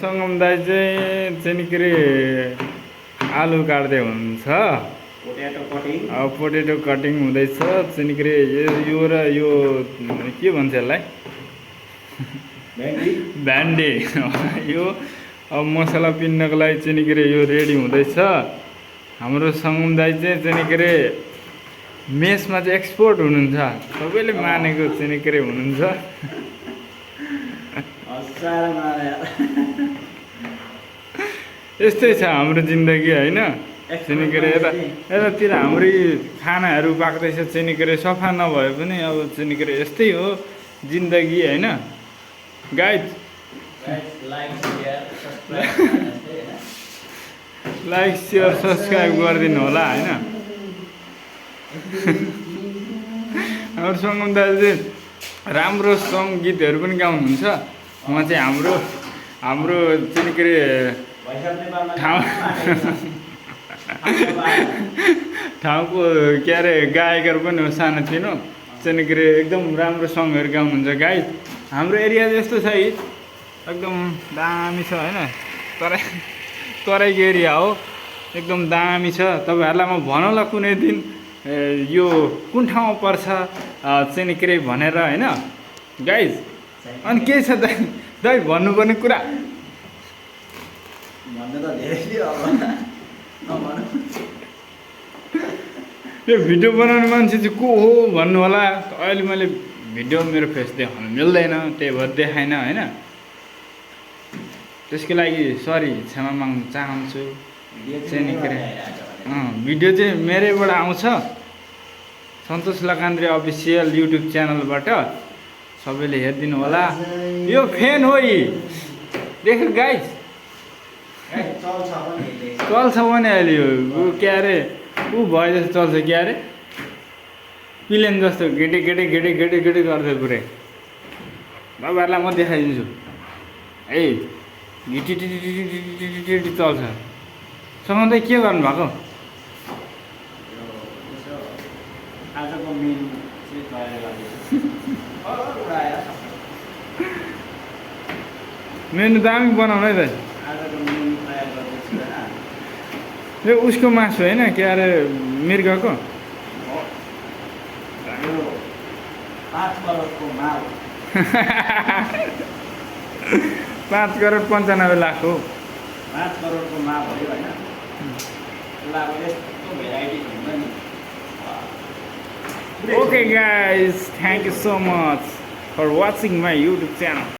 सङ्गम दाइ चाहिँ के अरे आलु काट्दै हुनुहुन्छ। अब पोटेटो कटिङ हुँदैछ चाहिँ के अरे यो र यो के भन्छ यसलाई भेन्डी यो अब मसला पिन्नको लागि चाहिँ के अरे यो रेडी हुँदैछ। हाम्रो सङ्गम दाइ चाहिँ के अरे मेसमा चाहिँ एक्सपोर्ट हुनुहुन्छ, सबैले मानेको चाहिँ के अरे हुनुहुन्छ। यस्तै छ हाम्रो जिन्दगी होइन। चाहिँ के अरे यतातिर हाम्रै खानाहरू पाक्दैछ चाहिँ के अरे सफा नभए पनि अब चाहिँ के अरे यस्तै हो जिन्दगी होइन। गाइज लाइक सेयर सब्सक्राइब गरिदिनु होला होइन। हाम्रो सङ्गम दाजु चाहिँ राम्रो सङ्ग गीतहरू पनि गाउनुहुन्छ। उहाँ चाहिँ हाम्रो चाहिँ के अरे ठाउँको के अरे गायकहरू पनि हो सानोतिनो चाहिँ के अरे एकदम राम्रो सङ्गहरू गाउनुहुन्छ। गाइज हाम्रो एरिया जस्तो छ एकदम दामी छ होइन। तराईको एरिया हो एकदम दामी छ। तपाईँहरूलाई म भनौँला कुनै दिन यो कुन ठाउँमा पर्छ चाहिँ के अरे भनेर होइन गाइज। अनि के छ दाइ भन्नुपर्ने कुरा यो भिडियो बनाउने मान्छे चाहिँ को हो भन्नु होला। अहिले मैले भिडियो मेरो फेस देखाउनु मिल्दैन, त्यही भएर देखाएन होइन। त्यसको लागि सरी क्षमा माग्न चाहन्छु। चाहिँ के अरे भिडियो चाहिँ मेरैबाट आउँछ, सन्तोष लकान्द्रे अफिसियल युट्युब च्यानलबाट सबैले हेरिदिनु होला। यो फ्यान हो देख्नु गाइज, चल्छ भने अहिले यो के अरे ऊ भए जस्तो चल्छ क्या अरे प्लेन जस्तो गेटे गर्छ पुरै। तपाईँहरूलाई म देखाइदिन्छु है घिटी चल्छ। सँग चाहिँ के गर्नु भएको मेनु दामी बनाउनु है त। यो उसको मासु होइन के अरे मृगको 5 करोड 95 लाख हो। 5 करोडको माल हो होइन। Okay guys, thank you so much for watching my YouTube channel.